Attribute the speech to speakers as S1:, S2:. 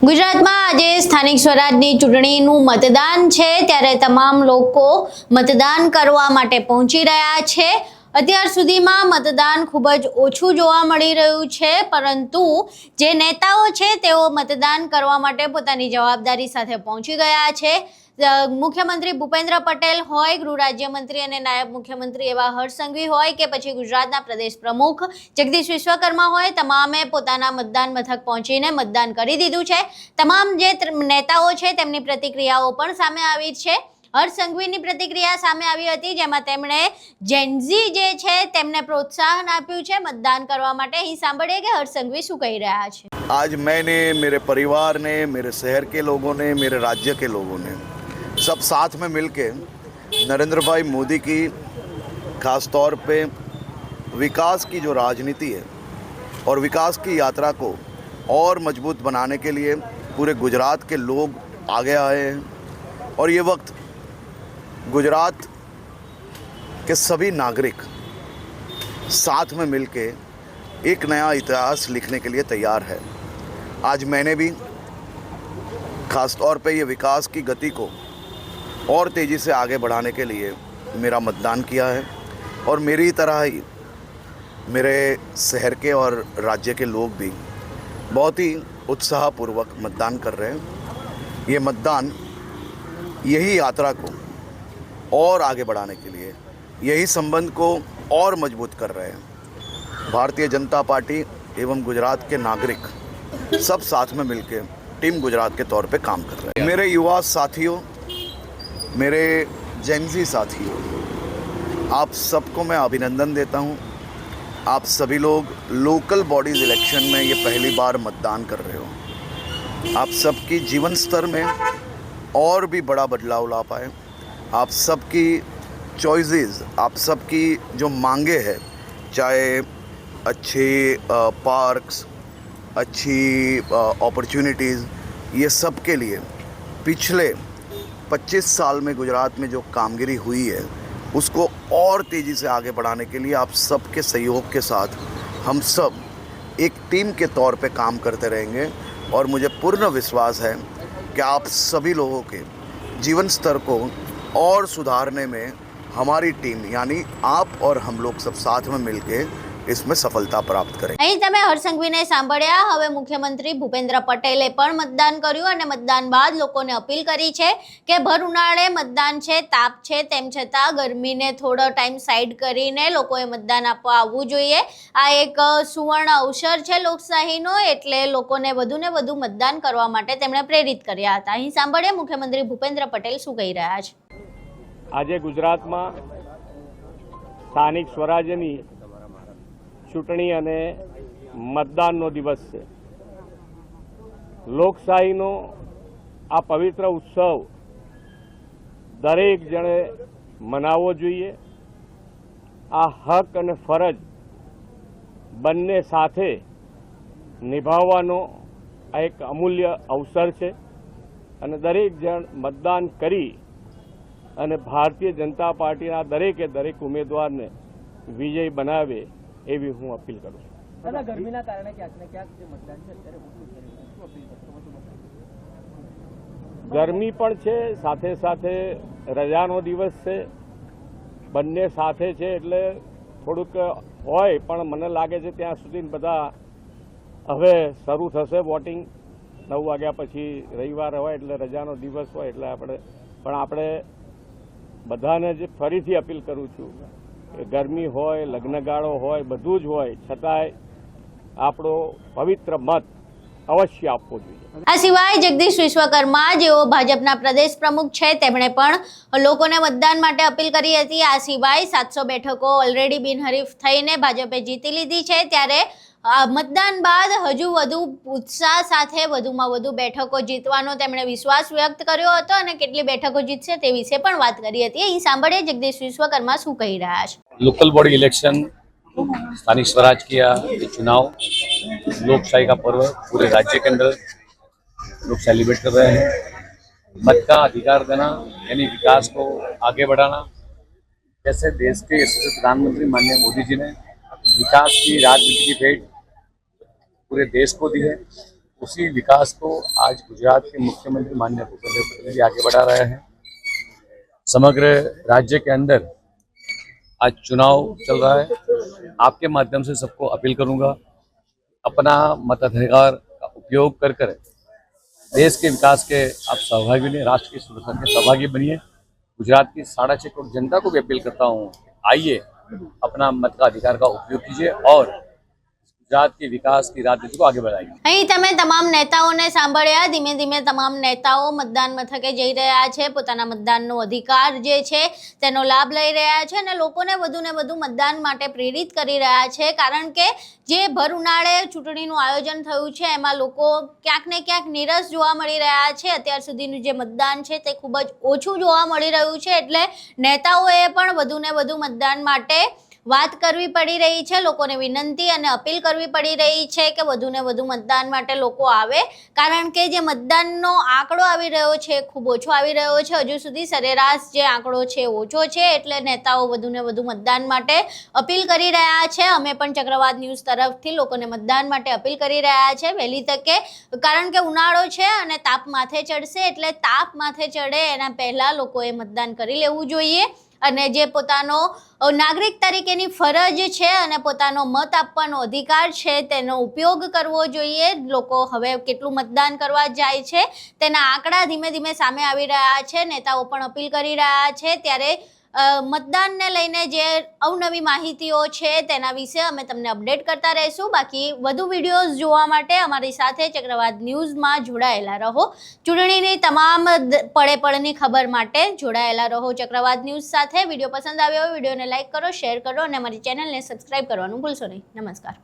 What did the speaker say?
S1: ગુજરાતમાં આજે સ્થાનિક સ્વરાજની ચૂંટણીનું મતદાન છે ત્યારે તમામ લોકો મતદાન કરવા માટે પહોંચી રહ્યા છે। અત્યાર સુધીમાં મતદાન ખૂબ જ ઓછું જોવા મળી રહ્યું છે, પરંતુ જે નેતાઓ છે તેઓ મતદાન કરવા માટે પોતાની જવાબદારી સાથે પહોંચી ગયા છે। મુખ્યમંત્રી ભૂપેન્દ્ર પટેલ હોય, ગૃહ રાજ્યમંત્રી અને નાયબ મુખ્યમંત્રી એવા હર્ષ સંઘવી હોય કે પછી ગુજરાતના પ્રદેશ પ્રમુખ જગદીશ વિશ્વકર્મા હોય, તમામે પોતાના મતદાન મથક પહોંચીને મતદાન કરી દીધું છે। તમામ જે નેતાઓ છે તેમની પ્રતિક્રિયાઓ પણ સામે આવી છે। હર્ષ સંઘવીની પ્રતિક્રિયા સામે આવી હતી, જેમાં તેમણે જેનઝી જે છે તેમને પ્રોત્સાહન આપ્યું છે મતદાન કરવા માટે। અહીં સાંભળીએ કે હર્ષ સંઘવી શું કહી રહ્યા છે।
S2: आज मैंने, मेरे परिवार ने, मेरे शहर के लोगों ने, मेरे राज्य के लोगों ने सब साथ में मिलके नरेंद्र भाई मोदी की खास तौर पे विकास की जो राजनीति है और विकास की यात्रा को और मजबूत बनाने के लिए पूरे गुजरात के लोग आगे आए हैं। और ये वक्त गुजरात के सभी नागरिक साथ में मिलके एक नया इतिहास लिखने के लिए तैयार है। आज मैंने भी खास तौर पे ये विकास की गति को और तेज़ी से आगे बढ़ाने के लिए मेरा मतदान किया है, और मेरी तरह ही मेरे शहर के और राज्य के लोग भी बहुत ही उत्साहपूर्वक मतदान कर रहे हैं। ये मतदान यही यात्रा को और आगे बढ़ाने के लिए, यही संबंध को और मजबूत कर रहे हैं। भारतीय जनता पार्टी एवं गुजरात के नागरिक सब साथ में मिलकर टीम गुजरात के तौर पे काम कर रहे हैं। मेरे युवा साथियों, मेरे जेनजी साथियों, आप सबको मैं अभिनंदन देता हूँ। आप सभी लोग लोकल बॉडीज़ इलेक्शन में ये पहली बार मतदान कर रहे हो। आप सबकी जीवन स्तर में और भी बड़ा बदलाव ला पाए। आप सबकी चॉइसेस, आप सबकी जो मांगे हैं, चाहे अच्छे पार्क्स, अच्छी अपॉर्चुनिटीज़, ये सब के लिए पिछले 25 साल में गुजरात में जो कामगिरी हुई है उसको और तेज़ी से आगे बढ़ाने के लिए आप सबके सहयोग के साथ हम सब एक टीम के तौर पे काम करते रहेंगे। और मुझे पूर्ण विश्वास है कि आप सभी लोगों के जीवन स्तर को और सुधारने में हमारी टीम यानी आप और हम लोग सब साथ में मिलके इसमें सफलता प्राप्त करें।
S1: અહીં તમે હર્ષ સંઘવીને સાંભળ્યા। હવે મુખ્યમંત્રી ભૂપેન્દ્ર પટેલે પણ મતદાન કર્યું અને મતદાન બાદ લોકોને અપીલ કરી છે કે ભર ઉનાળે મતદાન છે, તાપ છે, તેમ છતાં ગરમીને થોડો ટાઈમ સાઈડ કરીને લોકોએ મતદાન આપવા આવવું જોઈએ। આ એક સુવર્ણ અવસર છે લોકશાહીનો, એટલે લોકોને વધુને વધુ મતદાન કરવા માટે તેમણે પ્રેરિત કર્યા હતા। અહીં સાંભળીએ મુખ્યમંત્રી ભૂપેન્દ્ર પટેલ શું કહી રહ્યા છે।
S3: આજે ગુજરાતમાં સ્થાનિક સ્વરાજ્યની ચૂંટણી અને મતદાનનો દિવસ છે। લોકશાહીનો આ પવિત્ર ઉત્સવ દરેક જણે મનાવવો જોઈએ। આ હક અને ફરજ બંને સાથે નિભાવવાનો આ એક અમૂલ્ય અવસર છે, અને દરેક જણ મતદાન કરી અને ભારતીય જનતા પાર્ટીના દરેકે દરેક ઉમેદવારને વિજય બનાવે એવી હું અપીલ કરું છું।
S4: દાદા, ગરમીના કારણે ક્યાંક ને ક્યાંક જે મતદાન છે અત્યારે ઓછું થઈ રહ્યું છે, શું અપીલ કરશો?
S3: ગરમી પણ છે, સાથે સાથે રજાનો દિવસ છે, બંને સાથે છે, એટલે થોડુંક હોય, પણ મને લાગે છે ત્યાં સુધી બધા હવે શરૂ થશે વોટિંગ। 9 વાગ્યા પછી રવિવાર હોય એટલે રજાનો દિવસ હોય, એટલે આપણે બધાને જ ફરીથી અપીલ કરું છું કે ગરમી હોય, લગ્નગાળો હોય, બધું જ હોય, છતાંય આપણો પવિત્ર મત અવશ્ય આપવો જોઈએ।
S1: આ સિવાય જગદીશ વિશ્વકર્મા, જેઓ ભાજપના પ્રદેશ પ્રમુખ છે, તેમણે પણ લોકોને મતદાન માટે અપીલ કરી હતી। આ સિવાય 700 બેઠકો ઓલરેડી બિનહરીફ થઈને ભાજપે જીતી લીધી છે, ત્યારે મતદાન બાદ હજુ વધુ ઉત્સાહ સાથે વધુમાં વધુ બેઠકો જીતવાનો તેમણે વિશ્વાસ વ્યક્ત કર્યો હતો અને કેટલી બેઠકો જીતશે તે વિશે પણ વાત કરી હતી। અહીં સાંભળીએ જગદીશ विश्वकर्मा શું કહી રહ્યા છે।
S5: लोकल बॉडी इलेक्शन, स्थानिक स्वराज किया ये चुनाव, लोकशाही का पर्व पूरे राज्य के अंदर लोग सेलिब्रेट कर रहे हैं। मत का अधिकार देना यानी विकास को आगे बढ़ाना। जैसे देश के यशस्वी प्रधानमंत्री माननीय मोदी जी ने विकास की राजनीति की भेंट पूरे देश को दी है, उसी विकास को आज गुजरात के मुख्यमंत्री माननीय भूपेंद्र पटेल जी आगे बढ़ा रहे हैं। समग्र राज्य के अंदर आज चुनाव चल रहा है। आपके माध्यम से सबको अपील करूंगा, अपना मताधिकार का उपयोग कर कर देश के विकास के आप सहभागी बनिए, राष्ट्र की सुरक्षा के सहभागी बनिए। गुजरात की 6.5 करोड़ जनता को भी अपील करता हूँ, आइए अपना मत का अधिकार का उपयोग कीजिए और गुजरात के विकास की राजनीति को आगे बढ़ाइए।
S1: અહીં તમે તમામ નેતાઓને સાંભળ્યા. ધીમે ધીમે તમામ નેતાઓ મતદાન મથકે જઈ રહ્યા છે, પોતાના મતદાનનો અધિકાર જે છે તેનો લાભ લઈ રહ્યા છે અને લોકોને વધુ ને વધુ મતદાન માટે પ્રેરિત કરી રહ્યા છે. કારણ કે જે ભર ઉનાળે ચૂંટણીનું આયોજન થયું છે એમાં લોકો ક્યાંક ને ક્યાંક નિરસ જોવા મળી રહ્યા છે. અત્યાર સુધીનું જે મતદાન છે તે ખૂબ જ ઓછું જોવા મળી રહ્યું છે, એટલે નેતાઓએ પણ વધુ ને વધુ મતદાન માટે વાત કરવી પડી રહી છે. લોકોને વિનંતી અને અપીલ કરવી પડી રહી છે કે વધુ ને વધુ મતદાન માટે લોકો આવે, કારણ કે જે મતદાનનો આંકડો આવી રહ્યો છે ખૂબ ઓછો આવી રહ્યો છે. હજુ સુધી સરેરાશ જે આંકડો છે ઓછો છે, એટલે નેતાઓ વધુ ને વધુ મતદાન માટે અપીલ કરી રહ્યા છે. અમે પણ ચક્રવાત ન્યૂઝ તરફથી લોકોને મતદાન માટે અપીલ કરી રહ્યા છે વહેલી તકે, કારણ કે ઉનાળો છે અને તાપ માથે ચડશે, એટલે તાપ માથે ચડે એના પહેલા લોકોએ મતદાન કરી લેવું જોઈએ અને જે પોતાનો નાગરિક તરીકેની ફરજ છે અને પોતાનો મત આપવાનો અધિકાર છે તેનો ઉપયોગ કરવો જોઈએ. લોકો હવે કેટલું મતદાન કરવા જાય છે તેના આંકડા ધીમે ધીમે સામે આવી રહ્યા છે. નેતાઓ પણ અપીલ કરી રહ્યા છે. ત્યારે મતદાનને લઈને જે અવનવી માહિતીઓ છે તેના વિશે અમે તમને અપડેટ કરતા રહીશું. બાકી વધુ વિડીયોઝ જોવા માટે અમારી સાથે ચક્રવાત ન્યૂઝમાં જોડાયેલા રહો. ચૂંટણીની તમામ પળે પળની ખબર માટે જોડાયેલા રહો ચક્રવાત ન્યૂઝ સાથે. વિડીયો પસંદ આવ્યો હોય વિડીયોને લાઇક કરો, શેર કરો અને અમારી ચેનલને સબસ્ક્રાઇબ કરવાનું ભૂલશો નહીં. નમસ્કાર.